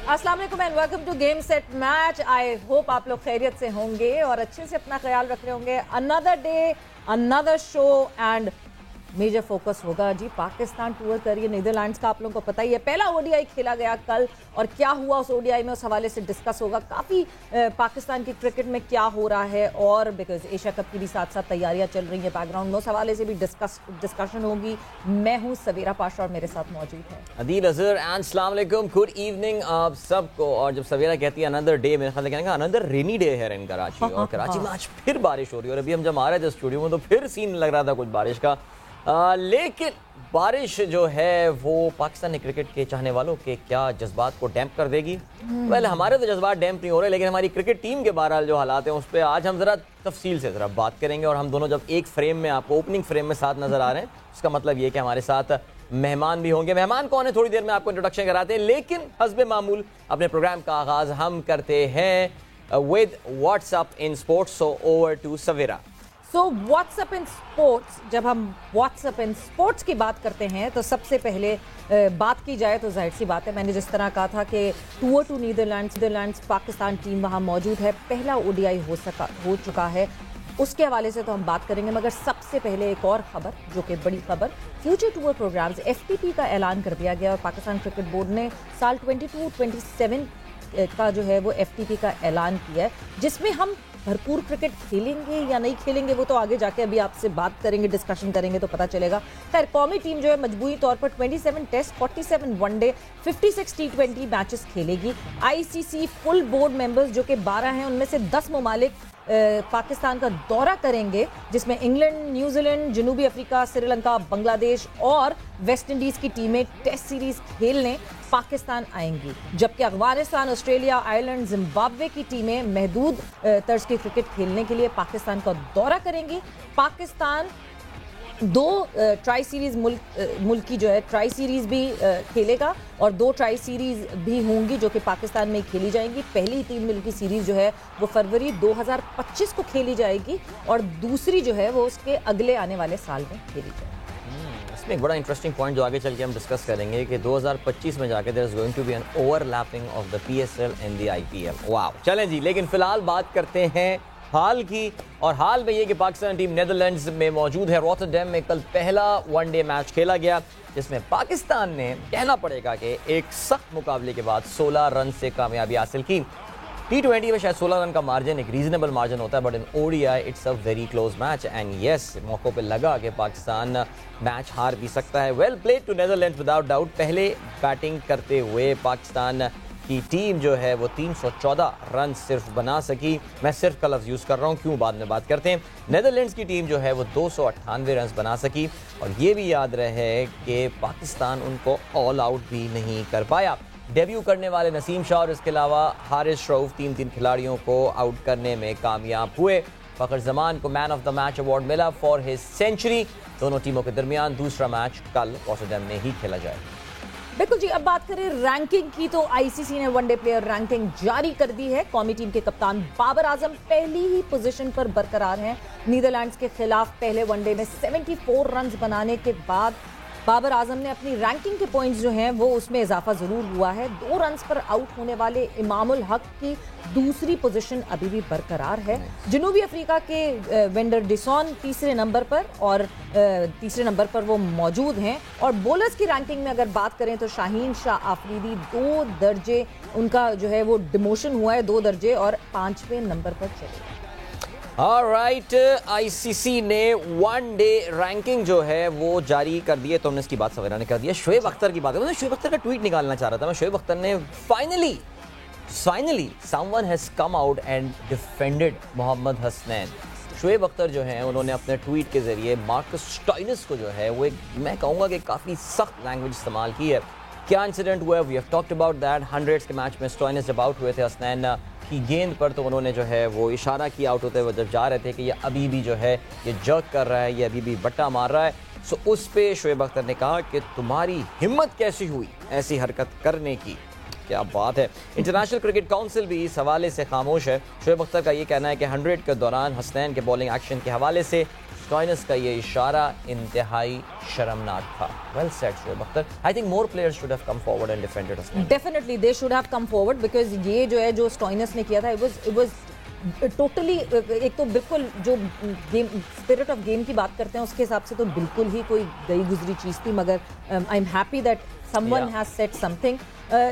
अस्सलाम वालेकुम and welcome to game set match. I hope आप लोग खैरियत से होंगे और अच्छे से अपना ख्याल रख रहे होंगे। Another day another show and major focus होगा जी पाकिस्तान टूर करिए नीदरलैंड्स का। आप लोगों को पता ही है पहला ओडीआई खेला गया कल और क्या हुआ उस ओडीआई में, उस हवाले से डिस्कस होगा काफ़ी पाकिस्तान की क्रिकेट में क्या हो रहा है और बिकॉज एशिया कप की भी साथ साथ तैयारियां चल रही हैं बैकग्राउंड में, उस हवाले से भी डिस्कशन होगी। मैं हूँ सवेरा पाशा और मेरे साथ मौजूद है अदील अजहर एंड अस्सलाम वालेकुम, गुड इवनिंग आप सबको। और जब सवेरा कहती है अनदर डे, मेरे ख्याल से कहना अनदर रेनी डे है इन कराची और कराची में आज फिर बारिश हो रही है। और अभी हम जब आ रहे थे स्टूडियो में तो फिर सीन लग रहा था कुछ बारिश का, लेकिन बारिश जो है वो पाकिस्तानी क्रिकेट के चाहने वालों के क्या जज्बात को डैम्प कर देगी। वेल हमारे तो जज्बात डैम्प नहीं हो रहे, लेकिन हमारी क्रिकेट टीम के बहरहाल जो हालात हैं उस पर आज हम ज़रा तफसील से ज़रा बात करेंगे। और हम दोनों जब एक फ्रेम में आपको ओपनिंग फ्रेम में साथ नज़र आ रहे हैं, उसका मतलब ये कि हमारे साथ मेहमान भी होंगे। मेहमान कौन है थोड़ी देर में आपको इंट्रोडक्शन कराते हैं, लेकिन हस्बे मामूल अपने प्रोग्राम का आगाज़ हम करते हैं with what's up in sports. So over to Savera. So what's up in sports, जब हम व्हाट्सएप इन स्पोर्ट्स की बात करते हैं तो सबसे पहले बात की जाए तो जाहिर सी बात है, मैंने जिस तरह कहा था कि tour to Netherlands Pakistan team वहाँ मौजूद है, पहला ओडीआई हो चुका है, उसके हवाले से तो हम बात करेंगे। मगर सबसे पहले एक और खबर जो कि बड़ी खबर, फ्यूचर टूर प्रोग्राम्स एफटीपी का ऐलान कर दिया गया और पाकिस्तान क्रिकेट बोर्ड ने साल 22-27 का जो है वो एफटीपी का ऐलान किया है, जिसमें हम भरपूर क्रिकेट खेलेंगे या नहीं खेलेंगे वो तो आगे जाके अभी आपसे बात करेंगे, डिस्कशन करेंगे तो पता चलेगा। खैर कौमी टीम जो है मजबूरी तौर पर 27 टेस्ट, 47 वनडे, 56 टी20 मैचेस खेलेगी। आईसीसी फुल बोर्ड मेंबर्स जो कि 12 हैं, उनमें से 10 ममालिक पाकिस्तान का दौरा करेंगे, जिसमें इंग्लैंड, न्यूजीलैंड, जनूबी अफ्रीका, श्रीलंका, बांग्लादेश और वेस्ट इंडीज़ की टीमें टेस्ट सीरीज खेलने पाकिस्तान आएंगी, जबकि अफगानिस्तान, ऑस्ट्रेलिया, आयरलैंड, जिम्बाब्वे की टीमें महदूद तर्ज की क्रिकेट खेलने के लिए पाकिस्तान का दौरा करेंगी। पाकिस्तान 2 ट्राई सीरीज मुल्क की जो है ट्राई सीरीज भी खेलेगा और 2 ट्राई सीरीज भी होंगी जो कि पाकिस्तान में खेली जाएंगी। पहली 3 मुल्क की सीरीज जो है वो फरवरी 2025 को खेली जाएगी और दूसरी जो है वो उसके अगले आने वाले साल में खेली जाएगी। इसमें एक बड़ा इंटरेस्टिंग पॉइंट जो आगे चल के हम डिस्कस करेंगे कि 2025 में जाके there is going to be an overlapping of the PSL and the IPL. Wow, चलें जी, लेकिन फिलहाल बात करते हैं हाल की। और हाल में ये कि पाकिस्तान टीम नीदरलैंड्स में मौजूद है। रॉटरडैम में कल पहला वनडे मैच खेला गया, जिसमें पाकिस्तान ने कहना पड़ेगा कि एक सख्त मुकाबले के बाद 16 रन से कामयाबी हासिल की। टी20 में शायद 16 रन का मार्जिन एक रीजनेबल मार्जिन होता है, but in ODI it's a very close match and yes, मौकों पे लगा कि पाकिस्तान मैच हार भी सकता है। Well played to Netherlands without doubt. पहले बैटिंग करते हुए पाकिस्तान की टीम जो है वो 314 रन सिर्फ बना सकी। मैं सिर्फ का लफ्ज़ यूज़ कर रहा हूँ, क्यों बाद में बात करते हैं। नीदरलैंड्स की टीम जो है वो 298 रन बना सकी और ये भी याद रहे कि पाकिस्तान उनको ऑल आउट भी नहीं कर पाया। डेब्यू करने वाले नसीम शाह और इसके अलावा हारिस रऊफ 3 खिलाड़ियों को आउट करने में कामयाब हुए। फ़खर जमान को man of the match award मिला फॉर हिज सेंचुरी। दोनों टीमों के दरमियान दूसरा मैच कल रॉटरडैम में ही खेला जाएगा। बिल्कुल जी, अब बात करें रैंकिंग की तो आईसीसी ने वनडे प्लेयर रैंकिंग जारी कर दी है। कौमी टीम के कप्तान बाबर आजम पहली ही पोजीशन पर बरकरार हैं। नीदरलैंड्स के खिलाफ पहले वनडे में 74 रन बनाने के बाद बाबर आजम ने अपनी रैंकिंग के पॉइंट्स जो हैं वो उसमें इजाफा ज़रूर हुआ है। 2 रन पर आउट होने वाले इमामुल हक की दूसरी पोजीशन अभी भी बरकरार है। जनूबी अफ्रीका के वेंडर डिसॉन तीसरे नंबर पर वो मौजूद हैं। और बॉलर्स की रैंकिंग में अगर बात करें तो शाहीन शाह आफरीदी 2 दर्जे उनका जो है वो डिमोशन हुआ है, 2 दर्जे और 5वें नंबर पर चले। ऑलराइट, आईसीसी ने वनडे रैंकिंग जो है वो जारी कर दी है, तो हमने इसकी बात सवेरा ने कर दिया। शोएब अख्तर की बात है, मैं शोएब अख्तर का ट्वीट निकालना चाह रहा था। मैं शोएब अख्तर ने finally someone has come out and defended Mohammad Hasnain. Shoaib Akhtar जो हैं उन्होंने अपने ट्वीट के जरिए मार्कस स्टोइनिस को जो है वो एक, मैं कहूँगा कि काफ़ी सख्त लैंग्वेज इस्तेमाल की है। क्या इंसिडेंट हुआ है, we have talked about that. 100s के मैच में स्टोइनिस जब आउट हुए थे हसनैन की गेंद पर, तो उन्होंने जो है वो इशारा किया आउट होते हुए जब जा रहे थे कि ये अभी भी जो है ये जर्क कर रहा है, ये अभी भी बट्टा मार रहा है। सो उस पे शोएब अख्तर ने कहा कि तुम्हारी हिम्मत कैसी हुई ऐसी हरकत करने की। क्या बात है। इंटरनेशनल क्रिकेट काउंसिल भी इस हवाले से खामोश है। शोएब अख्तर का ये कहना है कि 100 के दौरान हसनैन के बॉलिंग एक्शन के हवाले से स्टॉइनस का ये इशारा इंतहाई शर्मनाक था. Well said Shoaib Akhtar. I think more players should have come forward and defended us. Definitely they should have come forward because ये जो है जो स्टॉइनस ने किया था इट वाज टोटली एक तो बिल्कुल जो गेम स्पिरिट ऑफ गेम की बात करते हैं उसके हिसाब से तो बिल्कुल ही कोई गई गुजरी चीज़ थी. मगर I am happy that someone has said something.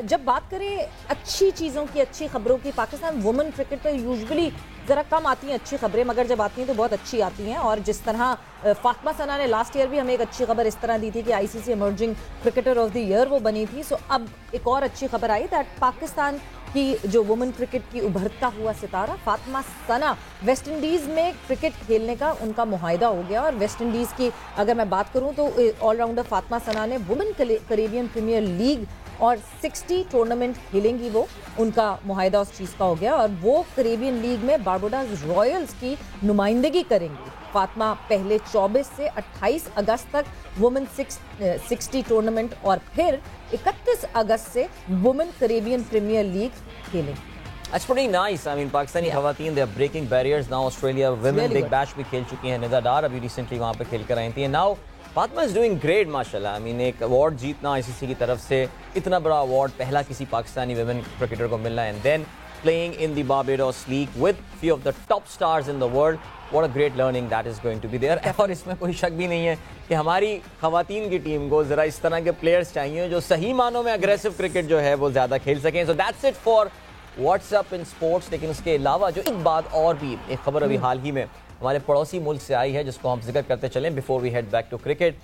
जब बात करें अच्छी चीज़ों की, अच्छी खबरों की, पाकिस्तान वुमेन क्रिकेट पर यूजुअली ज़रा कम आती हैं अच्छी खबरें, मगर जब आती हैं तो बहुत अच्छी आती हैं. और जिस तरह फातिमा सना ने लास्ट ईयर भी हमें एक अच्छी खबर इस तरह दी थी कि ICC emerging cricketer of the year वो बनी थी. सो अब एक और अच्छी खबर आई दैट पाकिस्तान की जो वुमेन क्रिकेट की उभरता हुआ सितारा फातिमा सना वेस्ट इंडीज़ में क्रिकेट खेलने का उनका मुआहदा हो गया. और वेस्ट इंडीज़ की अगर मैं बात करूं तो ऑलराउंडर फातिमा सना ने वुमेन कैरेबियन प्रीमियर लीग और 60 टूर्नामेंट खेलेंगी वो, उनका मुआहदा उस चीज़ का हो गया. और वो कैरेबियन लीग में बारबुडास रॉयल्स की नुमाइंदगी करेंगी. फातिमा पहले 24 से 28 अगस्त तक वुमेन 60 टूर्नामेंट और फिर 31 अगस्त से वुमेन कैरेबियन प्रीमियर लीग खेलेंगी. That's pretty nice. I mean, Pakistani खवातीन they are breaking barriers now. Australia women really Big Bash भी खेल चुकी हैं. निदा डार अभी recently वहाँ पे खेल कर आई थी. Now Fatima is doing great माशाल्लाह. I mean, एक अवार्ड जीतना आईसीसी की तरफ से, इतना बड़ा अवार्ड पहला किसी पाकिस्तानी women cricketer को मिलना, and then playing in the Barbados League with few of the top stars in the world. What a great learning that is going to be there. और इसमें कोई शक भी नहीं है कि हमारी खवातीन की टीम को ज़रा इस तरह के प्लेयर्स चाहिए जो सही मानों में अग्रेसिव क्रिकेट जो है वो ज़्यादा खेल सकें. So that's it for WhatsApp in sports. लेकिन उसके अलावा जो एक बात और भी, एक खबर अभी हाल ही में हमारे पड़ोसी मुल्क से आई है जिसको हम जिक्र करते चलें before we head back to cricket.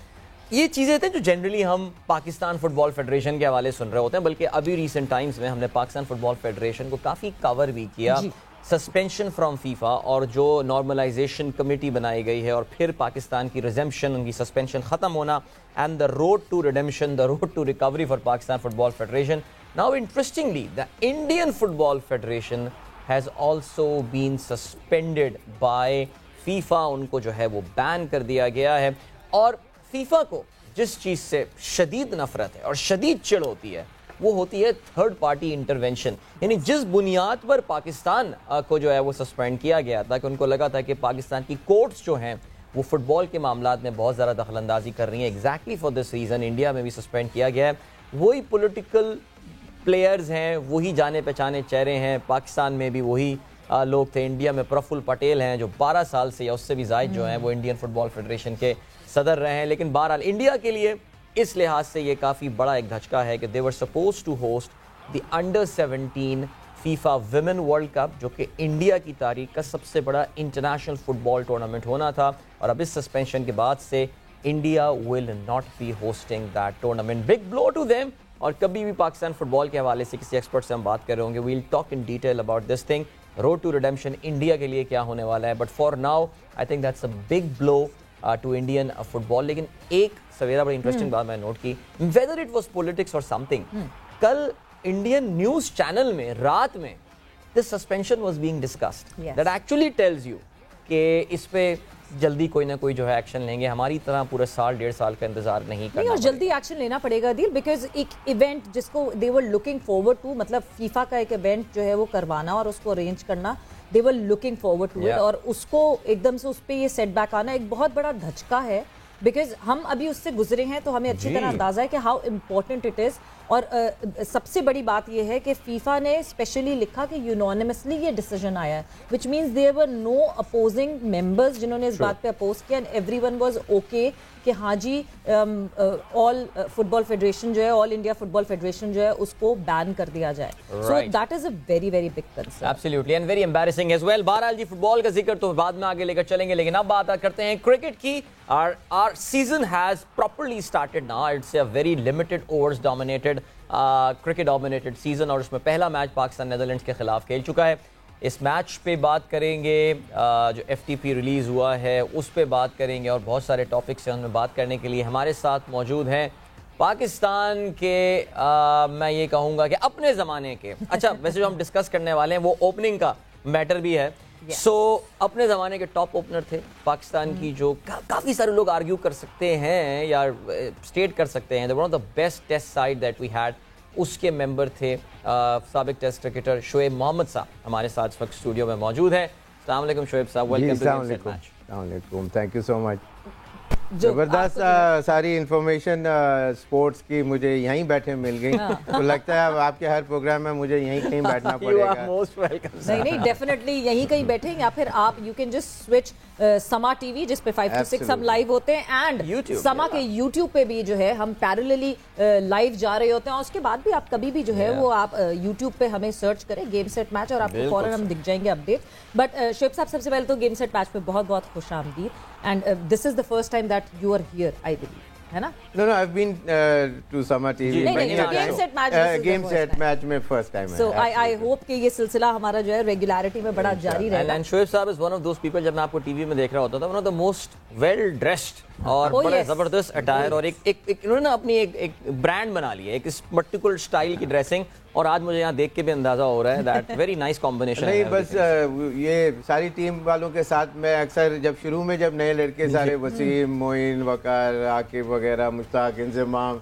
ये चीज़ें थे जो जनरली हम पाकिस्तान फुटबॉल फेडरेशन के हवाले सुन रहे होते हैं, बल्कि अभी रिसेंट टाइम्स में हमने पाकिस्तान फुटबॉल फेडरेशन को काफ़ी कवर भी किया. सस्पेंशन फ्रॉम फीफा और जो नॉर्मलाइजेशन कमेटी बनाई गई है और फिर पाकिस्तान की रिजेम्पशन, उनकी सस्पेंशन ख़त्म होना, and the road to redemption, the road to recovery for Pakistan football federation. Now, interestingly, the Indian Football Federation has also been suspended by FIFA. उनको जो है वो बैन कर दिया गया है. और FIFA को जिस चीज़ से शदीद नफरत है और शदीद चिढ़ होती है वो होती है थर्ड पार्टी इंटरवेंशन. यानी जिस बुनियाद पर पाकिस्तान को जो है वो सस्पेंड किया गया था कि उनको लगा था कि पाकिस्तान की कोर्ट्स जो हैं वो फुटबॉल के मामलात में बहुत ज़्यादा दखलंदाजी कर रही हैं. Exactly for this reason India में भी सस्पेंड किया गया है. वही पॉलिटिकल प्लेयर्स हैं, वही जाने पहचाने चेहरे हैं. पाकिस्तान में भी वही लोग थे. इंडिया में प्रफुल्ल पटेल हैं जो 12 साल से या उससे भी ज़ायद जो हैं वो इंडियन फुटबॉल फेडरेशन के सदर रहे हैं. लेकिन बहरहाल इंडिया के लिए इस लिहाज से ये काफ़ी बड़ा एक धचका है कि they were suppose to host the under 17 FIFA women world cup, जो कि इंडिया की तारीख का सबसे बड़ा इंटरनेशनल फुटबॉल टूर्नामेंट होना था. और अब इस सस्पेंशन के बाद से India will not be hosting that tournament. Big blow to them. और कभी भी पाकिस्तान फुटबॉल के हवाले से किसी एक्सपर्ट से हम बात कर रहे होंगे, we'll talk in detail about this thing. Road to redemption India के लिए क्या होने वाला है, but for now I think that's a big blow to Indian football. लेकिन एक सवेरा बड़ी इंटरेस्टिंग बात मैंने नोट की, वेदर इट वाज पॉलिटिक्स और समथिंग, कल इंडियन न्यूज चैनल में रात में this suspension was being discussed. That actually tells you कि इस पे जल्दी कोई ना कोई जो है एक्शन लेंगे. हमारी तरह पूरे साल 1.5 साल का इंतजार नहीं करना. और जल्दी एक्शन लेना पड़ेगा दिल, बिकॉज एक इवेंट जिसको दे वर लुकिंग फॉरवर्ड टू, मतलब फीफा का एक इवेंट जो है वो करवाना और उसको अरेंज करना, they were looking forward to it. और उसको एकदम से उस पर ये सेटबैक आना एक बहुत बड़ा धचका है, बिकॉज हम अभी उससे गुजरे हैं तो हमें अच्छी तरह अंदाजा है कि हाउ इम्पोर्टेंट इट इज़. और सबसे बड़ी बात यह है कि फीफा ने स्पेशली लिखा कि यूनोनिमसली ये डिसीजन आया है, which means there were no opposing members जिन्होंने इस बात पे अपोज किया, एंड एवरीवन वाज ओके कि हाँ जी ऑल फुटबॉल फेडरेशन जो है, ऑल इंडिया फुटबॉल फेडरेशन जो है उसको बैन कर दिया जाए. So that is a very very big concern. Absolutely and very embarrassing as well. बहरहाल जी फुटबॉल का जिक्र तो बाद में आगे लेकर चलेंगे, लेकिन अब बात करते हैं क्रिकेट की. Our season has properly started now. It's a very limited overs dominated cricket dominated season और उसमें पहला मैच पाकिस्तान नेदरलैंड्स के खिलाफ खेल चुका है. इस मैच पे बात करेंगे, जो FTP रिलीज़ हुआ है उस पे बात करेंगे और बहुत सारे टॉपिक्स हैं उनमें बात करने के लिए हमारे साथ मौजूद हैं पाकिस्तान के मैं ये कहूँगा कि अपने ज़माने के, अच्छा वैसे जो हम डिस्कस करने वाले हैं वो ओपनिंग का मैटर भी है. सो अपने ज़माने के टॉप ओपनर थे पाकिस्तान की, जो काफ़ी सारे लोग आर्ग्यू कर सकते हैं या स्टेट कर सकते हैं one of the best test side that we had. उसके मेंबर थे साबिक टेस्ट क्रिकेटर शोएब मोहम्मद साहब. हमारे साथ इस वक्त स्टूडियो में मौजूद हैं. अस्सलाम वालेकुम Shoaib sahab, welcome to game set match. वालेकुम, थैंक यू सो मच। जबरदस्त सारी इंफॉर्मेशन स्पोर्ट्स की मुझे यहीं बैठे मिल गई। तो लगता है अब आपके हर प्रोग्राम में मुझे यहीं कहीं बैठना पड़ेगा। Most welcome. नहीं डेफिनेटली यहीं कहीं बैठे, या फिर आप यू कैन जस्ट स्विच समा टीवी जिस पे 5 to 6 हम लाइव होते हैं, एंड समा के यूट्यूब पे भी जो है हम पैरेलली लाइव जा रहे होते हैं। और उसके बाद भी आप कभी भी जो है वो आप यूट्यूब पे हमें सर्च करें गेम सेट मैच और आपको फौरन हम दिख जाएंगे अपडेट। बट शोएब साहब, सबसे पहले तो गेम सेट मैच पे बहुत बहुत खुश आमदीद, and this is the first time that you are here, I believe, है ना? No, I've been to Sama TV. Game set match में फर्स्ट टाइम है। So I hope कि ये सिलसिला हमारा जो है रेगुलैरिटी में बड़ा जारी रहेगा। And शोएब साहब is one of those people, जब मैं आपको टीवी में देख रहा होता था, one of the most well dressed और बड़े जबरदस्त अटायर, और एक इन्होंने ना अपनी एक ब्रांड बना लिया, एक पर्टिकुलर स्टाइल की ड्रेसिंग, और आज मुझे यहाँ देख के भी अंदाजा हो रहा है दैट वेरी नाइस कॉम्बिनेशन। नहीं, बस ये सारी टीम वालों के साथ मैं अक्सर जब नए लड़के सारे वसीम, मोइन, वकार, आकिब वगैरह, मुश्ताक, इंजमाम,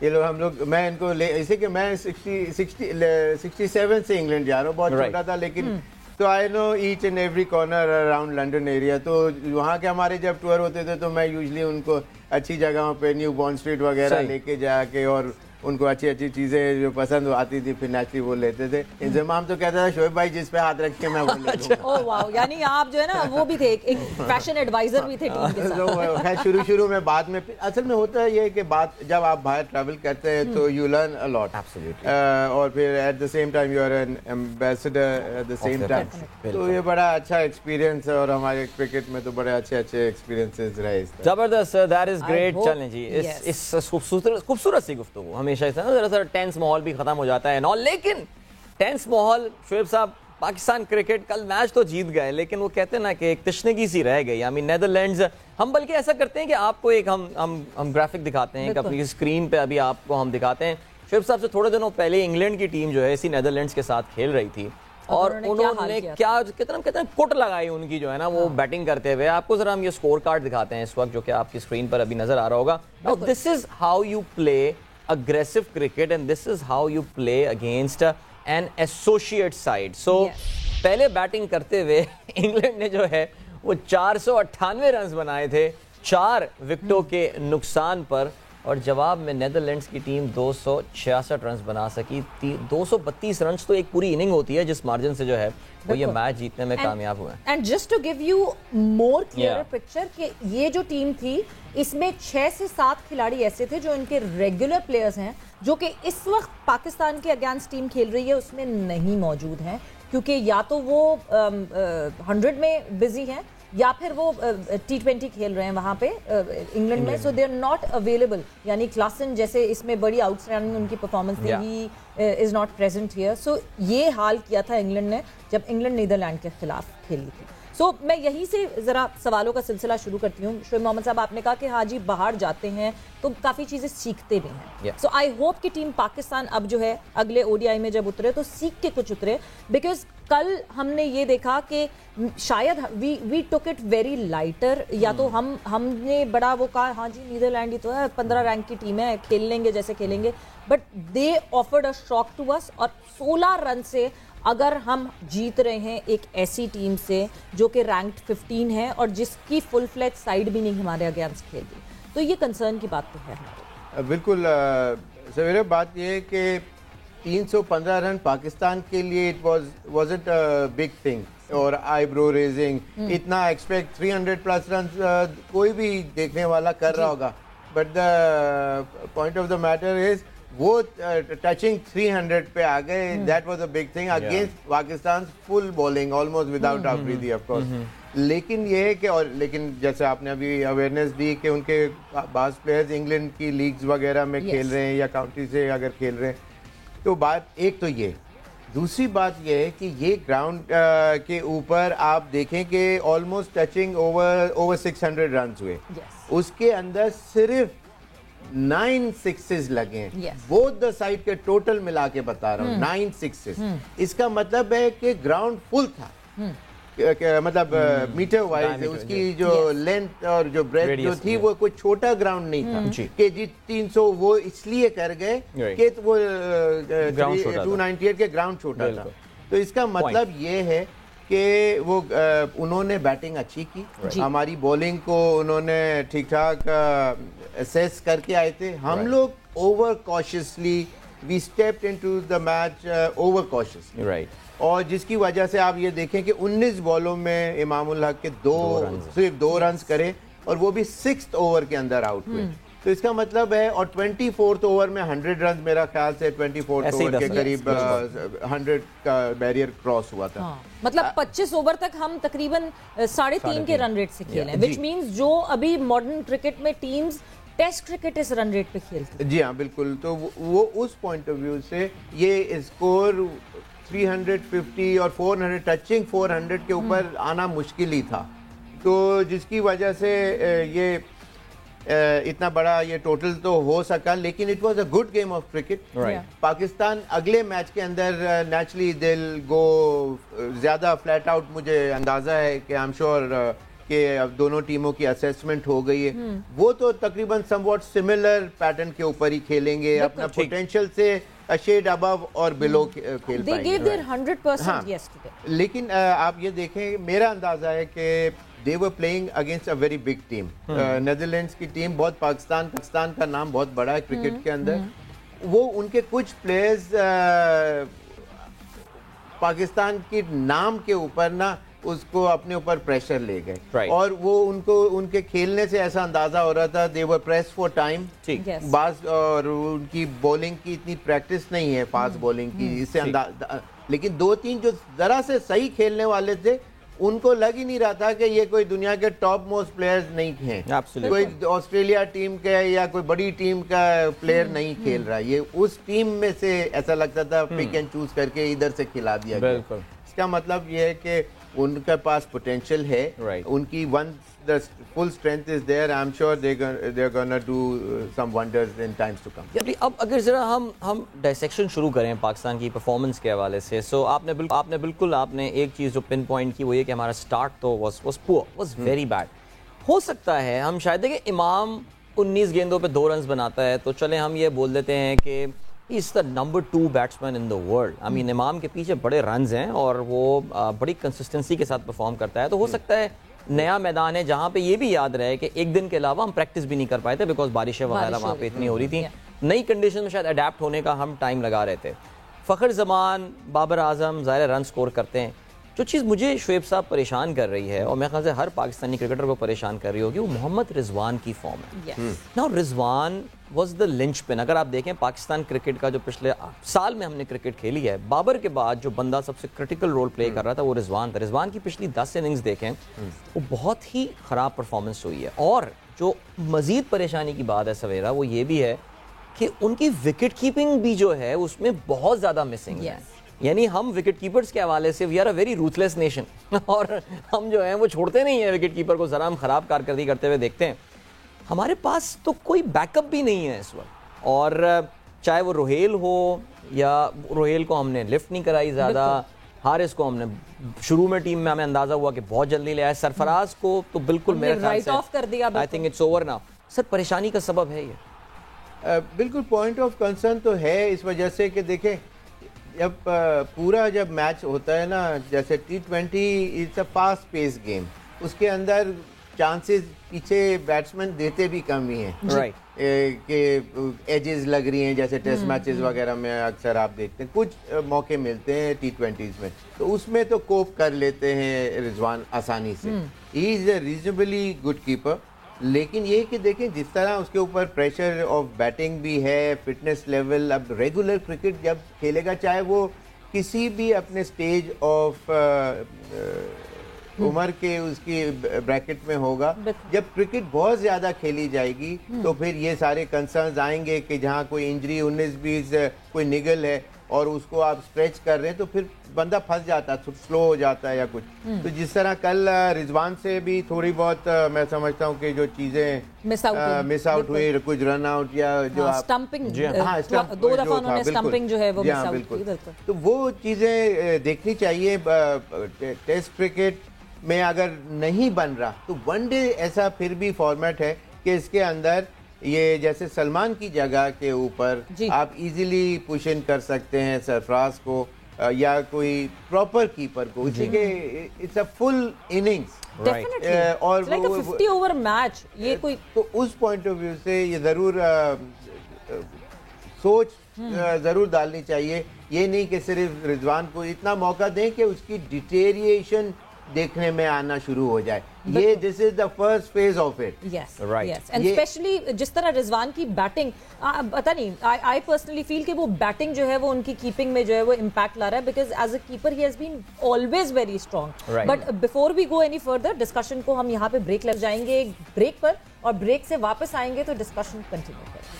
ये लोग हम लोग, मैं इनको ले, इसे कि मैं 67 से इंग्लैंड जा रहा हूँ, बहुत छोटा था, लेकिन तो I know each and every corner around London area. तो वहाँ के हमारे जब टूर होते थे तो मैं यूजली उनको अच्छी जगहों पे न्यू बॉन्ड स्ट्रीट वगैरह लेके जाके, और उनको अच्छी अच्छी चीजें जो पसंद आती थी फिर नेचुरली वो लेते थे। इंतजाम तो कहता था शोएब भाई जिस पे हाथ रख के मैं वो ले लूंगा। ओह वाओ, यानी आप जो है ना वो भी थे, एक फैशन एडवाइजर भी थे टीम के साथ। खैर शुरू में, बाद में असल में होता है ये कि बात जब आप बाहर ट्रैवल करते हैं तो you learn a lot. Absolutely. और फिर at the same time you are an ambassador at the same time, तो ये बड़ा अच्छा एक्सपीरियंस है, और हमारे क्रिकेट में तो बड़े अच्छे एक्सपीरियंसेस रहे। जबरदस्त, दैट इज ग्रेट। चलें जी, इस खूबसूरत सी गुफ्तगू हमेशा जरा टेंस माहौल भी खत्म हो जाता है नॉन, लेकिन टेंस माहौल शोएब साहब, पाकिस्तान क्रिकेट कल मैच तो जीत गए, लेकिन वो कहते हैं ना कि एक तशनगी सी रह गई। आई मीन नेदरलैंड्स, हम बल्कि ऐसा करते हैं कि आपको एक हम ग्राफिक दिखाते हैं अपनी स्क्रीन पे, अभी आपको हम दिखाते हैं। शोएब साहब से थोड़े दिनों पहले इंग्लैंड की टीम जो है इसी नेदरलैंड्स के साथ खेल रही थी, और उन्होंने क्या कहते हैं कुट लगाई उनकी जो है ना वो बैटिंग करते हुए। आपको जरा हम ये स्कोर कार्ड दिखाते हैं इस वक्त, जो कि आपकी स्क्रीन पर अभी नजर आ रहा होगा। Now this is how you play aggressive cricket and this is how you play against an associate side. So पहले बैटिंग करते हुए इंग्लैंड ने जो है वो 498 रन बनाए थे 4 विकेटों के नुकसान पर, और जवाब में नेदरलैंड्स की टीम 266 रन बना सकी। 232 रन तो एक पूरी इनिंग होती है जिस मार्जिन से जो है वो ये मैच जीतने में कामयाब हुए। And just to give you more clear picture कि ये जो टीम थी इसमें 6 से 7 खिलाड़ी ऐसे थे जो इनके रेगुलर प्लेयर्स हैं, जो कि इस वक्त पाकिस्तान के अगेंस्ट टीम खेल रही है उसमें नहीं मौजूद हैं, क्योंकि या तो वो 100 में बिजी हैं या फिर वो T20 खेल रहे हैं वहाँ पे इंग्लैंड में। So they are not available, यानी क्लासन जैसे इसमें बड़ी आउटस्टैंडिंग उनकी परफॉर्मेंस थी, he is not present here. सो ये हाल किया था इंग्लैंड ने जब इंग्लैंड नीदरलैंड के खिलाफ खेली थी। सो मैं यहीं से जरा सवालों का सिलसिला शुरू करती हूँ। शोएब मोहम्मद साहब, आपने कहा कि हाँ जी बाहर जाते हैं तो काफ़ी चीज़ें सीखते भी हैं। सो आई होप कि टीम पाकिस्तान अब जो है अगले ODI में जब उतरे तो सीख के कुछ उतरे, बिकॉज कल हमने ये देखा कि शायद we took it very lighter, या तो हमने बड़ा वो कहा हाँ जी नीदरलैंड ही तो है, 15 रैंक की टीम है, खेल लेंगे जैसे खेलेंगे, but they offered a shock to us. और 16 रन से अगर हम जीत रहे हैं एक ऐसी टीम से जो कि रैंक्ड 15 है और जिसकी फुल फ्लेज साइड भी नहीं हमारे अगेंस्ट खेल रही, तो ये कंसर्न की बात तो है। बिल्कुल सवेरे बात ये है कि 315 रन पाकिस्तान के लिए it wasn't a big thing और आईब्रो रेजिंग। इतना एक्सपेक्ट 300 प्लस रन कोई भी देखने वाला कर रहा होगा, but the point of the matter is वो टचिंग 300 पे आ गए। That was a big thing against Pakistan full bowling almost without Afridi of course. लेकिन ये है कि और लेकिन जैसे आपने अभी अवेयरनेस दी कि उनके बाज प्लेयर्स इंग्लैंड की लीग्स वगैरह में खेल रहे हैं या काउंटी से अगर खेल रहे हैं, तो बात एक तो ये। दूसरी बात ये है कि ये ग्राउंड के ऊपर आप देखें कि ऑलमोस्ट टचिंग ओवर 600 रन हुए। उसके अंदर सिर्फ 9 सिक्सेस लगे हैं। बोथ द साइड के टोटल मिला के बता रहा हूँ 9 सिक्सेस। इसका मतलब है कि ग्राउंड फुल था, मतलब मीटर वाइज उसकी जो लेंथ और जो ब्रेथ जो थी वो कोई छोटा ग्राउंड नहीं था कि जी 300 वो इसलिए कर गए कि वो 298 के ग्राउंड छोटा था। तो इसका मतलब ये है कि वो उन्होंने बैटिंग अच्छी की, हमारी बॉलिंग को उन्होंने ठीक ठाक असेस करके आए थे। हम लोग over cautiously we stepped into the match over cautiously, right, और जिसकी वजह से आप ये देखें कि 19 बॉलों में इमामुल हक के सिर्फ 2 रन करे, और वो भी 6th ओवर के अंदर आउट हुए। तो इसका मतलब है, और 24th ओवर में 100 रन, मेरा ख्याल से 24th ओवर के करीब 100 का बैरियर क्रॉस हुआ था। मतलब 25 ओवर तक हम तकरीबन 3.5 के रन रेट से खेले हैं, विच मींस जो अभी मॉडर्न क्रिकेट में टीम्स टेस्ट क्रिकेट इस रन रेट पे खेलती है। जी हाँ, बिल्कुल। तो वो उस पॉइंट ऑफ व्यू से ये स्कोर 350 और 400 टचिंग 400 के ऊपर आना मुश्किल ही था, तो जिसकी वजह से ये इतना बड़ा ये टोटल तो हो सका, लेकिन it was a good game of cricket. Pakistan अगले मैच के अंदर नेचुरली दिल गो ज़्यादा फ्लैट आउट, मुझे अंदाज़ा है कि आई एम श्योर कि अब दोनों टीमों की असेसमेंट हो गई है। वो तो तकरीबन समवॉट सिमिलर पैटर्न के ऊपर ही खेलेंगे, अपना पोटेंशियल से a shade above और below खेल पाएंगे। They gave their 100% yesterday. लेकिन आप ये देखें, मेरा अंदाजा है कि they were playing against a very big team. Netherlands की टीम बहुत, पाकिस्तान का नाम बहुत बड़ा है क्रिकेट के अंदर। वो उनके कुछ प्लेयर्स पाकिस्तान के नाम के ऊपर ना उसको अपने ऊपर प्रेशर ले गए, और वो उनको उनके खेलने से ऐसा अंदाजा हो रहा था दे वर प्रेस फॉर टाइम। बास और उनकी बॉलिंग की इतनी प्रैक्टिस नहीं है, फास्ट बॉलिंग की, इससे लेकिन 2-3 जो जरा से सही खेलने वाले थे उनको लग ही नहीं रहा था कि ये कोई दुनिया के टॉप मोस्ट प्लेयर्स नहीं हैं, कोई ऑस्ट्रेलिया टीम का या कोई बड़ी टीम का प्लेयर नहीं खेल रहा, ये उस टीम में से ऐसा लगता था पिक एंड चूज करके इधर से खिला दिया गया। इसका मतलब ये है कि उनके पास पोटेंशियल है, उनकी once the full strength is there, I am sure they are gonna do some wonders in times to come. अब अगर जरा हम डायसेक्शन शुरू करें पाकिस्तान की परफॉर्मेंस के हवाले से, सो आपने बिल्कुल एक चीज़ जो पिन पॉइंट की वो ये कि हमारा स्टार्ट तो was poor, was very bad. हो सकता है हम शायद कि इमाम 19 गेंदों पे 2 रन बनाता है, तो चले हम ये बोल देते हैं कि is the number 2 batsman in the world. I mean इमाम के पीछे बड़े रन्स हैं और वो बड़ी कंसिस्टेंसी के साथ परफॉर्म करता है, तो हो सकता है नया मैदान है जहाँ पे ये भी याद रहे कि एक दिन के अलावा हम प्रैक्टिस भी नहीं कर पाए थे बिकॉज बारिशें वगैरह वहाँ पे इतनी हो रही थी, नई कंडीशन में शायद अडेप्ट होने का हम टाइम लगा रहे थे। फ़खर जमान, बाबर आजम ज़ाहिर रन स्कोर करते हैं। जो चीज़ मुझे शुएब साहब परेशान कर रही है और मेरे ख्याल से हर पाकिस्तानी क्रिकेटर को परेशान कर रही होगी, वो मोहम्मद रिजवान की फॉर्म है। Now Rizwan was the linchpin. अगर आप देखें पाकिस्तान क्रिकेट का जो पिछले साल में हमने क्रिकेट खेली है, बाबर के बाद जो बंदा सबसे क्रिटिकल रोल प्ले कर रहा था वो रिजवान था। रिजवान की पिछली 10 इनिंग्स देखें, वो बहुत ही ख़राब परफॉर्मेंस हुई है। और जो मज़ीद परेशानी की बात है सवेरा, वो ये भी है कि उनकी विकेट कीपिंग भी जो है उसमें बहुत ज़्यादा मिसिंग है। यानी हम विकेट कीपर्स के हवाले से we are a very ruthless nation और हम जो है वो छोड़ते नहीं है विकेट कीपर को, ज़रा हम ख़राब कारकर्दगी करते हुए देखते हैं। हमारे पास तो कोई बैकअप भी नहीं है इस वक्त, और चाहे वो रोहेल हो या रोहेल को हमने लिफ्ट नहीं कराई ज़्यादा, हारिस को हमने शुरू में टीम में हमें अंदाज़ा हुआ कि बहुत जल्दी ले आए, सरफराज को तो बिल्कुल मेरे ख्याल से I think it's over now. Sir परेशानी का सबब है ये? बिल्कुल पॉइंट ऑफ कंसर्न तो है इस वजह से कि देखें जब पूरा जब मैच होता है ना, जैसे T20 it's a fast pace game, उसके अंदर चांसेस पीछे बैट्समैन देते भी कम ही हैं, कि एजेस लग रही हैं, जैसे टेस्ट मैचेस वगैरह में अक्सर आप देखते हैं कुछ मौके मिलते हैं T20s में, तो उसमें तो कोप कर लेते हैं रिजवान आसानी से। He is a reasonably good keeper, लेकिन ये कि देखें जिस तरह उसके ऊपर प्रेशर ऑफ बैटिंग भी है, फिटनेस लेवल, अब रेगुलर क्रिकेट जब खेलेगा, चाहे वो किसी भी अपने स्टेज ऑफ उम्र के उसकी ब्रैकेट में होगा, जब क्रिकेट बहुत ज़्यादा खेली जाएगी तो फिर ये सारे कंसर्न्स आएंगे कि जहाँ कोई इंजरी 19-20 कोई निगल है और उसको आप स्ट्रेच कर रहे हैं तो फिर बंदा फंस जाता है, स्लो हो जाता है या कुछ। तो जिस तरह कल रिजवान से भी थोड़ी बहुत मैं समझता हूँ कि जो चीज़ें मिस आउट हुई, कुछ रन आउट या जो स्टंपिंग, 2 दफा उन्होंने स्टंपिंग जो है वो मिस आउट की, तो वो चीज़ें देखनी चाहिए। टेस्ट क्रिकेट में अगर नहीं बन रहा तो वनडे ऐसा फिर भी फॉर्मेट है कि इसके अंदर ये जैसे सलमान की जगह के ऊपर आप इजीली पुश इन कर सकते हैं सरफराज को, या कोई प्रॉपर कीपर को, इसलिए इट्स अ फुल इनिंग्स और like a 50 ओवर मैच, ये कोई तो उस पॉइंट ऑफ व्यू से ये जरूर सोच जरूर डालनी चाहिए। ये नहीं कि सिर्फ रिजवान को इतना मौका दें कि उसकी डिटेरिएशन देखने में आना शुरू हो जाए। ये this is the first phase of it. Yes yes, and specially जिस तरह रिजवान की बैटिंग, पता नहीं, आई पर्सनली फील कि वो बैटिंग जो है वो उनकी कीपिंग में जो है वो इम्पैक्ट ला रहा है, because as a keeper he has been always very strong. But before we go any further discussion को हम यहाँ पे ब्रेक लग जाएंगे, एक ब्रेक पर, और ब्रेक से वापस आएंगे तो डिस्कशन कंटिन्यू करेंगे।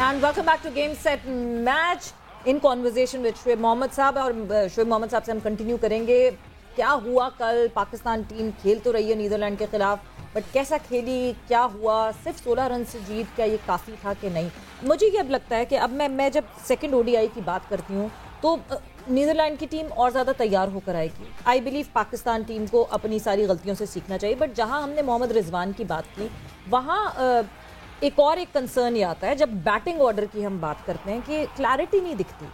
And welcome back to Game Set Match in conversation with Shoaib Mohammad sahab. और शोएब मोहम्मद साहब से हम कंटिन्यू करेंगे, क्या हुआ कल। पाकिस्तान टीम खेल तो रही है नीदरलैंड के खिलाफ, बट कैसा खेली, क्या हुआ, सिर्फ 16 रन से जीत, क्या ये काफ़ी था कि नहीं। मुझे ये अब लगता है कि अब मैं जब सेकंड ओडीआई की बात करती हूँ तो नीदरलैंड की टीम और ज़्यादा तैयार होकर आएगी। आई बिलीव पाकिस्तान टीम को अपनी सारी गलतियों से सीखना चाहिए, बट जहाँ हमने मोहम्मद रिजवान की बात की वहाँ एक कंसर्न ये आता है जब बैटिंग ऑर्डर की हम बात करते हैं कि क्लैरिटी नहीं दिखती।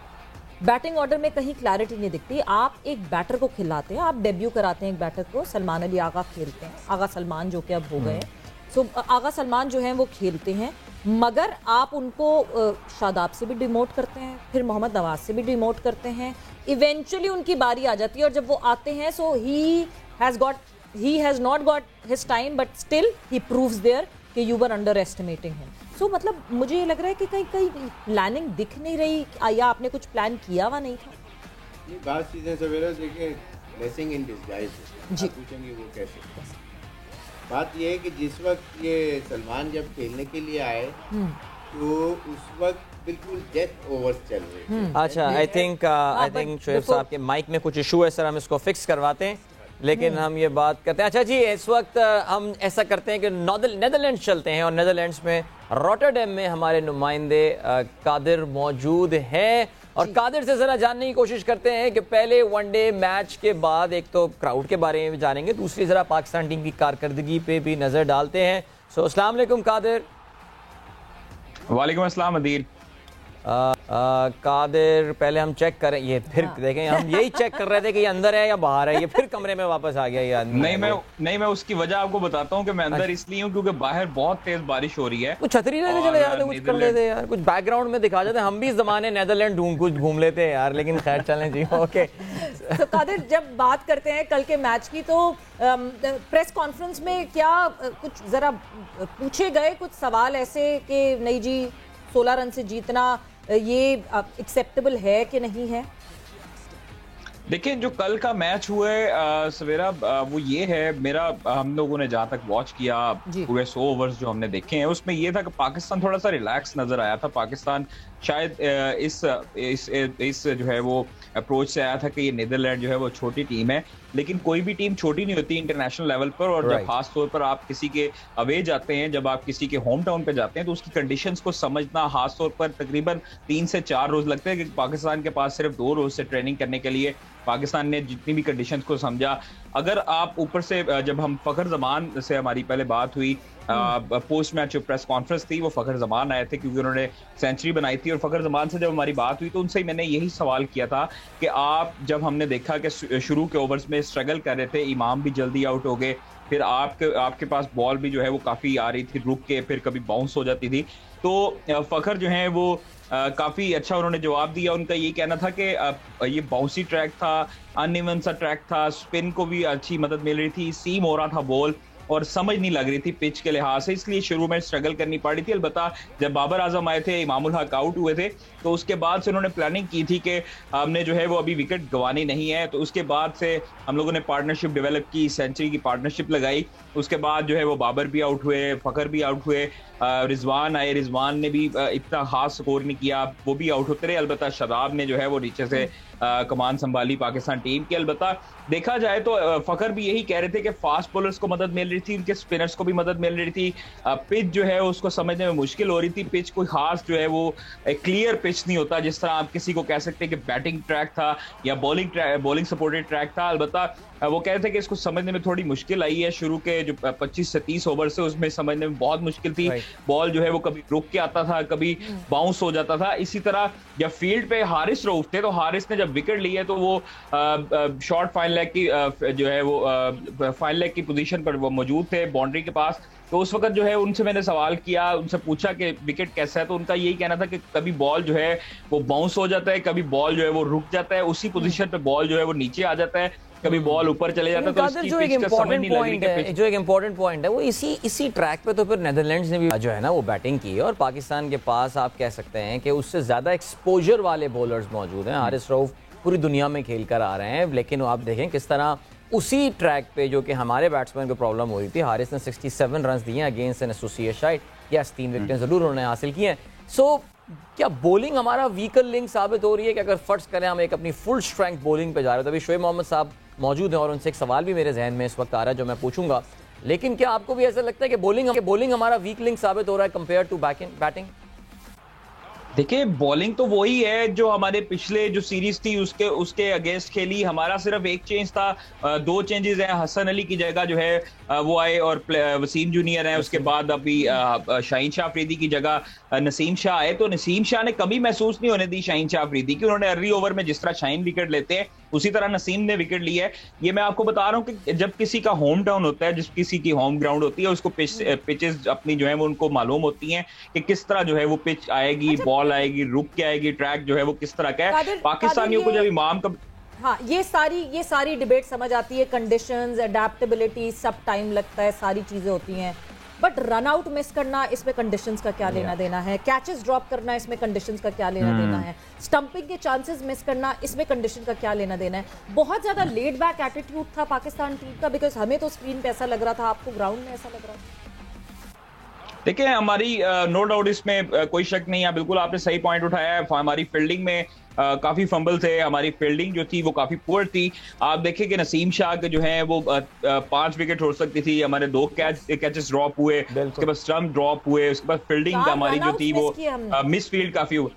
बैटिंग ऑर्डर में कहीं क्लैरिटी नहीं दिखती। आप एक बैटर को खिलाते हैं, आप डेब्यू कराते हैं एक बैटर को, सलमान अली आगा खेलते हैं, आगा सलमान जो कि अब हो गए हैं, सो आगा सलमान जो हैं वो खेलते हैं, मगर आप उनको शादाब से भी डिमोट करते हैं, फिर मोहम्मद नवाज से भी डिमोट करते हैं, इवेंचुअली उनकी बारी आ जाती है, और जब वो आते हैं so he has not got his time, but still he proves there कि you were underestimating him. सो मतलब मुझे ये लग रहा है कि कहीं प्लानिंग दिख नहीं रही, या आपने कुछ प्लान किया हुआ नहीं था। ये बात चीजें सवेरा देखिए, ब्लेसिंग इन डिस्गाइज जी, पूछेंगे वो कैसे। बात ये है कि जिस वक्त ये सलमान जब खेलने के लिए आए तो उस वक्त बिल्कुल डेथ ओवर्स चल रहे थे। अच्छा, आई थिंक शोएब साहब के माइक में कुछ इशू है सर, हम इसको फिक्स करवाते हैं, लेकिन हम ये बात करते हैं। अच्छा जी, इस वक्त हम ऐसा करते हैं कि नेदरलैंड्स चलते हैं, और नेदरलैंड्स में रॉटरडैम में हमारे नुमाइंदे कादिर मौजूद हैं, और कादिर से ज़रा जानने की कोशिश करते हैं कि पहले वनडे मैच के बाद एक तो क्राउड के बारे में जानेंगे, दूसरी ज़रा पाकिस्तान टीम की कारकर्दगी पे भी नज़र डालते हैं। सो अस्सलाम वालेकुम कादिर। वालेकुम अस्सलाम अदील। कादिर, पहले हम चेक करें, ये फिर देखें, हम यही चेक कर रहे थे कि ये अंदर है या बाहर है, ये फिर कमरे में वापस आ गया ये आदमी। नहीं, मैं उसकी वजह आपको बताता हूँ कि मैं अंदर इसलिए हूँ क्योंकि बाहर बहुत तेज बारिश हो रही है। कुछ छतरी लेने चले जाते, कुछ कर लेते यार, कुछ बैकग्राउंड में दिखा जाते, हम भी इस जमाने नेदरलैंड ढूंढ कुछ घूम लेते हैं यार, लेकिन खैर चलें जी, ओके। तो कादिर, जब बात करते हैं कल के मैच की, तो प्रेस कॉन्फ्रेंस में क्या कुछ जरा पूछे गए कुछ सवाल ऐसे कि नहीं जी 16 रन से जीतना ये एक्सेप्टेबल है कि नहीं है? देखिए, जो कल का मैच हुआ है सवेरा, वो ये है, मेरा हम लोगों ने जहाँ तक वॉच किया पूरे 100 ओवर्स जो हमने देखे हैं, उसमें ये था कि पाकिस्तान थोड़ा सा रिलैक्स नजर आया था। पाकिस्तान शायद इस जो है वो अप्रोच से आया था कि ये नीदरलैंड जो है वो छोटी टीम है, लेकिन कोई भी टीम छोटी नहीं होती इंटरनेशनल लेवल पर, और जब खास तौर पर आप किसी के अवे जाते हैं, जब आप किसी के होम टाउन पे जाते हैं, तो उसकी कंडीशंस को समझना खास तौर पर तकरीबन 3 से 4 रोज लगते हैं, कि पाकिस्तान के पास सिर्फ 2 रोज से ट्रेनिंग करने के लिए पाकिस्तान ने जितनी भी कंडीशंस को समझा। अगर आप ऊपर से, जब हम फखर जमान से हमारी पहले बात हुई, पोस्ट मैच जो प्रेस कॉन्फ्रेंस थी, वो फखर जमान आए थे क्योंकि उन्होंने सेंचुरी बनाई थी, और फखर जमान से जब हमारी बात हुई तो उनसे मैंने यही सवाल किया था कि आप, जब हमने देखा कि शुरू के ओवर्स में स्ट्रगल कर रहे थे, इमाम भी जल्दी आउट हो गए, फिर आपके पास बॉल भी जो है वो काफ़ी आ रही थी रुक के, फिर कभी बाउंस हो जाती थी, तो फखर जो है वो काफ़ी अच्छा उन्होंने जवाब दिया। उनका ये कहना था कि ये बाउंसी ट्रैक था, अनइवन सा ट्रैक था, स्पिन को भी अच्छी मदद मिल रही थी, सीम हो रहा था बॉल, और समझ नहीं लग रही थी पिच के लिहाज से, इसलिए शुरू में स्ट्रगल करनी पड़ी थी। अलबत्ता जब बाबर आजम आए थे, इमामुल हक आउट हुए थे, तो उसके बाद से उन्होंने प्लानिंग की थी कि हमने जो है वो अभी विकेट गंवानी नहीं है, तो उसके बाद से हम लोगों ने पार्टनरशिप डेवलप की, सेंचुरी की पार्टनरशिप लगाई। उसके बाद जो है वो बाबर भी आउट हुए, फखर भी आउट हुए, रिजवान आए, रिजवान ने भी इतना खास स्कोर नहीं किया, वो भी आउट होते रहे। अलबत्ता शादाब ने जो है वो नीचे से कमान संभाली पाकिस्तान टीम की। अलबत्ता देखा जाए तो फखर भी यही कह रहे थे कि फास्ट बॉलर्स को मदद मिल रही थी, उनके स्पिनर्स को भी मदद मिल रही थी। पिच जो है उसको समझने में मुश्किल हो रही थी। पिच कोई खास जो है वो क्लियर पिच नहीं होता, जिस तरह आप किसी को कह सकते हैं कि बैटिंग ट्रैक था या बॉलिंग सपोर्टेड ट्रैक था। अलबत्ता वो कह रहे थे कि इसको समझने में थोड़ी मुश्किल आई है। शुरू के जो 25 से 30 ओवर से उसमें समझने में बहुत मुश्किल थी। बॉल जो है वो कभी रुक के आता था, कभी बाउंस हो जाता था। इसी तरह जब फील्ड पे हारिस रऊफ थे तो हारिस ने जब विकेट ली है तो वो शॉर्ट फाइन लेग की जो है वो फाइन लेग की पोजीशन पर वो मौजूद थे बाउंड्री के पास। तो उस वक्त जो है उनसे मैंने सवाल किया, उनसे पूछा कि विकेट कैसा है, तो उनका यही कहना था कि कभी बॉल जो है वो बाउंस हो जाता है, कभी बॉल जो है वो रुक जाता है, उसी पोजीशन पे बॉल जो है वो नीचे आ जाता है, कभी बॉल ऊपर चले जाता है। तो इसकी जो एक इम्पोर्टेंट पॉइंट है वो इसी ट्रैक पे तो फिर नेदरलैंड्स ने भी जो है ना वो बैटिंग की है, और पाकिस्तान के पास आप कह सकते हैं कि उससे ज्यादा एक्सपोजर वाले बॉलर्स मौजूद हैं। हारिस रऊफ पूरी दुनिया में खेल कर आ रहे हैं, लेकिन आप देखें किस तरह उसी ट्रैक पे जो कि हमारे बैट्समैन को प्रॉब्लम हो रही थी, हारिस ने 67 रन दिए against an associate side. Yes, 3 विकेटें जरूर उन्होंने हासिल की हैं। सो क्या बॉलिंग हमारा वीकर लिंक साबित हो रही है कि अगर फर्ज करें हम एक अपनी फुल स्ट्रेंथ बॉलिंग पे जा रहे हैं? तो अभी शोएब मोहम्मद साहब मौजूद हैं और उनसे एक सवाल भी मेरे जहन में इस वक्त आ रहा है जो मैं पूछूंगा, लेकिन क्या आपको भी ऐसा लगता है कि बॉलिंग हमारा वीक लिंक साबित हो रहा है कंपेयर टू बैटिंग? देखिए, बॉलिंग तो वही है जो हमारे पिछले जो सीरीज थी उसके अगेंस्ट खेली। हमारा सिर्फ एक चेंज था, 2 चेंजेस हैं। हसन अली की जगह जो है वो आए और वसीम जूनियर है। उसके बाद अभी शाहीन शाह अफरीदी की जगह नसीम शाह आए। तो नसीम शाह ने कभी महसूस नहीं होने दी शाहीन शाह अफरीदी की। उन्होंने अर्ली ओवर में जिस तरह शाहीन विकेट लेते हैं उसी तरह नसीम ने विकेट ली है। ये मैं आपको बता रहा हूँ कि जब किसी का होम टाउन होता है, जिस किसी की होम ग्राउंड होती है, उसको पिचेस अपनी जो है वो उनको मालूम होती हैं कि किस तरह जो है वो पिच आएगी, बॉल आएगी, रुक के आएगी, ट्रैक जो है वो किस तरह का है। पाकिस्तानियों को जब इमाम का ये सारी डिबेट समझ आती है। कंडीशंस, अडेप्टेबिलिटी, सब टाइम लगता है, सारी चीजें होती हैं। बट रन आउट मिस करना, इसमें कंडीशंस का क्या लेना देना है? कैचेस ड्रॉप करना, इसमें कंडीशंस का क्या लेना देना है? स्टंपिंग के चांसेस मिस करना, इसमें कंडीशन का क्या लेना देना है? बहुत ज्यादा लेड बैक एटीट्यूड था पाकिस्तान टीम का, बिकॉज हमें तो स्क्रीन पे ऐसा लग रहा था, आपको ग्राउंड में ऐसा लग रहा था? देखिए, हमारी नो डाउट इसमें कोई शक नहीं है, बिल्कुल आपने सही पॉइंट उठाया है। हमारी फील्डिंग में काफी फंबल थे, हमारी फील्डिंग जो थी वो काफी पुअर थी। आप देखिए कि नसीम शाह के जो है वो 5 विकेट हो सकती थी, हमारे 2 कैचेस ड्रॉप हुए, उसके बाद स्टंप ड्रॉप हुए, उसके बाद फील्डिंग हमारी जो थी वो मिस फील्ड काफी हुई।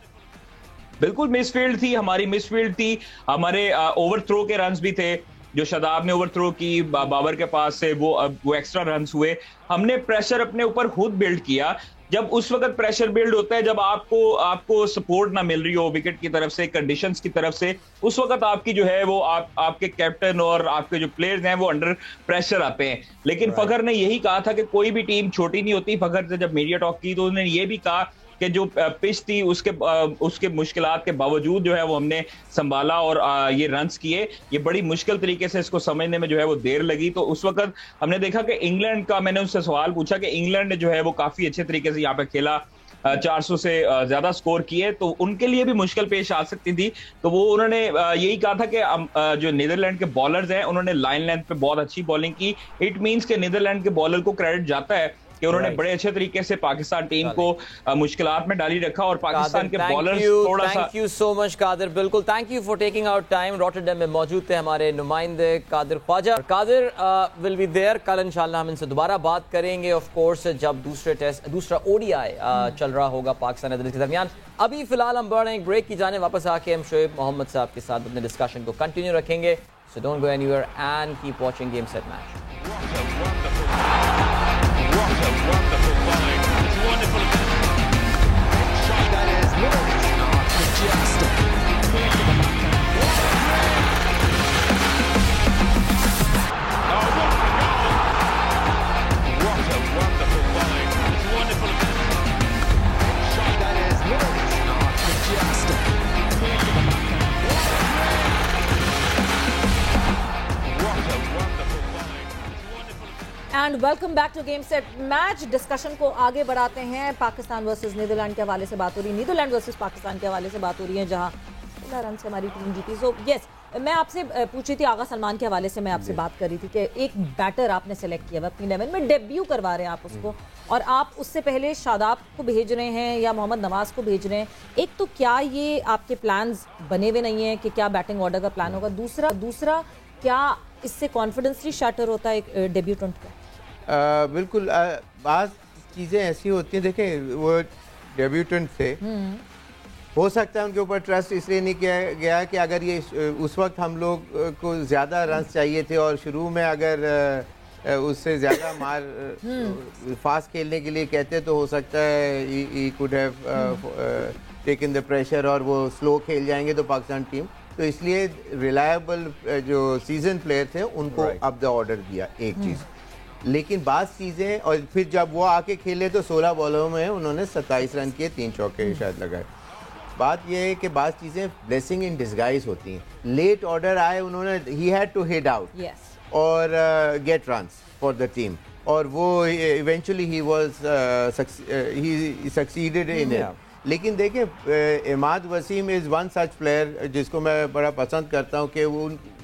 बिल्कुल मिस फील्ड थी, हमारी मिस फील्ड थी। हमारे ओवर थ्रो के रन्स भी थे, जो शादाब ने ओवर थ्रो की बाबर के पास से, वो एक्स्ट्रा रन्स हुए। हमने प्रेशर अपने ऊपर खुद बिल्ड किया। जब उस वक्त प्रेशर बिल्ड होता है, जब आपको सपोर्ट ना मिल रही हो विकेट की तरफ से, कंडीशंस की तरफ से, उस वक्त आपकी जो है वो आपके कैप्टन और आपके जो प्लेयर्स हैं वो अंडर प्रेशर आते हैं। लेकिन फखर ने यही कहा था कि कोई भी टीम छोटी नहीं होती। फखर से जब मीडिया टॉक की तो उन्होंने ये भी कहा कि जो पिच थी उसके मुश्किलात के बावजूद जो है वो हमने संभाला और ये रन्स किए। ये बड़ी मुश्किल तरीके से इसको समझने में जो है वो देर लगी। तो उस वक्त हमने देखा कि इंग्लैंड का, मैंने उससे सवाल पूछा कि इंग्लैंड ने जो है वो काफी अच्छे तरीके से यहाँ पे खेला, 400 से ज्यादा स्कोर किए, तो उनके लिए भी मुश्किल पेश आ सकती थी। तो वो उन्होंने यही कहा था कि जो नीदरलैंड के बॉलर्स हैं उन्होंने लाइन लेंथ पे बहुत अच्छी बॉलिंग की। इट मींस कि नीदरलैंड के बॉलर को क्रेडिट जाता है कि उन्होंने बड़े अच्छे तरीके से पाकिस्तान टीम को मुश्किलात में डाली रखा और पाकिस्तान के बॉलर्स थोड़ा सा। Thank you so much Qadir, बिल्कुल thank you for taking out time. Rotterdam में मौजूद थे हमारे नुमाइंदे Qadir Khawaja. Qadir will be there, कल इंशाल्लाह हम इनसे दोबारा बात करेंगे ऑफ कोर्स जब दूसरा ओडीआई चल रहा होगा पाकिस्तान नेदरलैंड्स के दरमियान। अभी फिलहाल हम बढ़ रहे हैं ब्रेक की जाने, वापस आके हम शोएब मोहम्मद साहब के साथ अपने डिस्कशन को कंटिन्यू रखेंगे। So don't go anywhere and keep watching game set match. What a wonderful bowling. It's wonderful. That is not majestic. Oh, what a goal. What a wonderful bowling. It's wonderful. That is not majestic. What a wonderful bowling. And welcome back to game set match. Discussion को आगे बढ़ाते हैं। Pakistan versus Netherlands के हवाले से बात हो रही है, नीदरलैंड वर्सेस पाकिस्तान के हवाले से बात हो रही है, जहां 16 रन से हमारी टीम जीती। सो यस, मैं आपसे पूछी थी, आगा सलमान के हवाले से मैं आपसे बात कर रही थी कि एक बैटर आपने सेलेक्ट किया अपनी 11 में, डेब्यू करवा रहे हैं आप उसको, और आप उससे पहले शादाब को भेज रहे हैं या मोहम्मद नवाज को भेज रहे हैं। एक तो क्या ये आपके प्लान्स बने हुए नहीं हैं कि क्या बैटिंग ऑर्डर का प्लान होगा? दूसरा क्या इससे कॉन्फिडेंस शैटर होता है एक डेब्यूटेंट का? बिल्कुल, बात चीज़ें ऐसी होती हैं, देखें वो डेब्यूटेंट थे, हो सकता है उनके ऊपर ट्रस्ट इसलिए नहीं किया गया कि अगर ये उस वक्त हम लोग को ज़्यादा रन चाहिए थे और शुरू में अगर उससे ज़्यादा मार फास्ट खेलने के लिए कहते तो हो सकता है he could have taken the pressure और वो स्लो खेल जाएंगे तो पाकिस्तान टीम, तो इसलिए रिलायबल जो सीजन प्लेयर थे उनको अप द ऑर्डर दिया, एक चीज़। लेकिन बात चीज़ें, और फिर जब वो आके खेले तो 16 बॉलों में उन्होंने 27 रन किए, 3 चौके शायद लगाए। बात यह है कि बात चीज़ें ब्लेसिंग इन डिस्गाइज होती हैं। लेट ऑर्डर आए, उन्होंने he had to hit out और get runs for the team, और वो eventually he succeeded in it. लेकिन देखें, Imad Wasim is one such player जिसको मैं बड़ा पसंद करता हूँ कि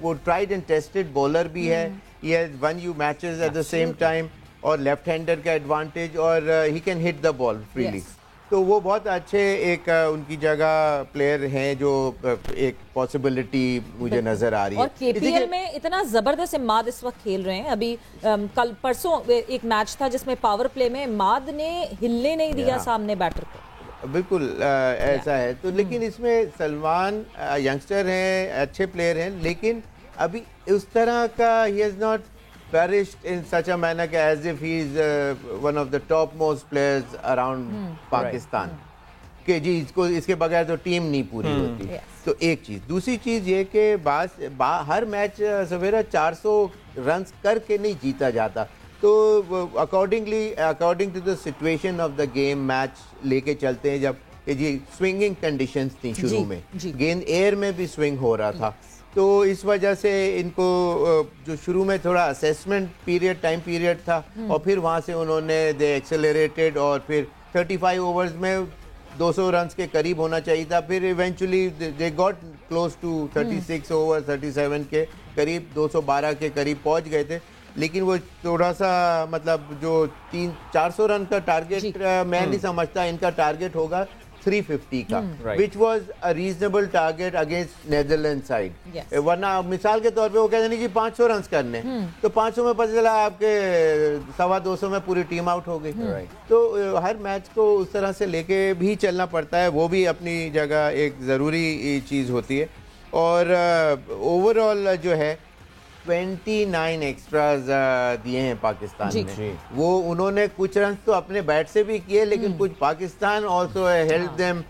वो ट्राइड एंड टेस्टेड बॉलर भी है, he has won you matches at the same time, और लेफ्ट हैंडर का एडवांटेज, और he can hit the ball freely. तो वो बहुत अच्छे एक उनकी जगह प्लेयर हैं जो एक पॉसिबिलिटी मुझे नजर आ रही है। और केपीएल में इतना जबरदस्त इमाद इस वक्त खेल रहे हैं। अभी कल परसों एक मैच था जिसमें पावर प्ले में इमाद ने हिलने नहीं दिया सामने बैटर को। बिल्कुल ऐसा है। तो लेकिन इसमें सलमान यंगस्टर हैं, अच्छे प्लेयर हैं, लेकिन अभी उस तरह का he has not flourished in such a manner as if he is one of the top most players around Pakistan कि जी इसके बगैर तो टीम नहीं पूरी होती। तो एक चीज़, दूसरी चीज़ ये कि हर मैच सवेरा 400 रन्स करके नहीं जीता जाता, तो according to the situation of the game match लेके चलते हैं। जब जी स्विंगिंग कंडीशंस थी शुरू में, गेंद एयर में भी स्विंग हो रहा था, तो इस वजह से इनको जो शुरू में थोड़ा असेसमेंट टाइम पीरियड था, और फिर वहाँ से उन्होंने दे एक्सेलरेटेड, और फिर 35 ओवर्स में 200 रन्स के करीब होना चाहिए था। फिर eventually they got close to 36 over 37 के करीब, 212 के करीब पहुँच गए थे। लेकिन वो थोड़ा सा मतलब जो 400 रन का टारगेट मैं नहीं समझता इनका टारगेट होगा 350 का, which was a reasonable target against Netherland side. वरना मिसाल के तौर पे वो कहते नहीं जी 500 रन करने, तो 500 में पता चला आपके 225 में पूरी टीम आउट हो गई। तो हर मैच को उस तरह से लेके भी चलना पड़ता है, वो भी अपनी जगह एक ज़रूरी चीज़ होती है। और ओवरऑल जो है 29 एक्स्ट्राज दिए हैं पाकिस्तान ने। वो उन्होंने कुछ रन तो अपने बैट से भी किए, लेकिन कुछ Pakistan also help them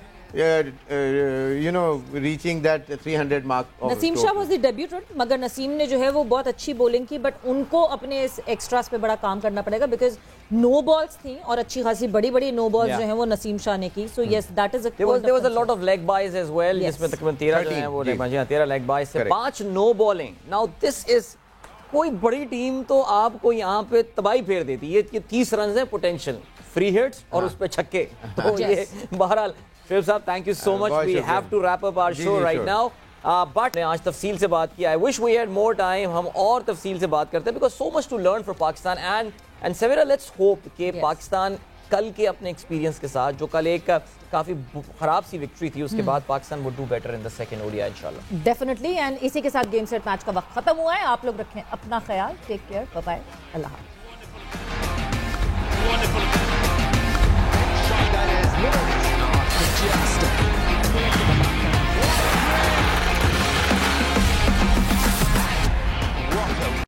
reaching that 300 mark. Naseem Shah was the debutant, मगर नसीम ने जो है वो बहुत अच्छी बॉलिंग की, बट उनको अपने इस एक्स्ट्रास पे बड़ा काम करना पड़ेगा, बिकॉज नो बॉल्स थी और अच्छी खासी बड़ी नो बॉल्स जो हैं वो नसीम शाह ने की। So yes, that is there was a lot of leg byes as well, जिसमें तकरीबन 13 जो हैं वो 13 लेग बाइज से 5 no bowling. Now this is कोई बड़ी टीम तो आपको यहाँ पे तबाही फेर देती है। ये 30 रन है पोटेंशियल, फ्री हिट्स और उस पे छक्के। तो ये बहरहाल Sheikh sahab, thank you so much. We have to wrap up our show right now, but आज तफसील से बात किया। I wish we had more time, हम और तफसील से बात करते हैं, because so much to learn from Pakistan. And Savera, let's hope कि पाकिस्तान कल के अपने एक्सपीरियंस के साथ, जो कल एक काफी खराब सी विक्ट्री थी, उसके बाद Pakistan would do better in the second ODI इंशाल्लाह। डेफिनेटली। एंड इसी के साथ गेम सेट मैच का वक्त खत्म हुआ है। आप लोग रखें अपना ख्याल, टेक केयर, बाय बाय, अल्लाह हाफ़िज़।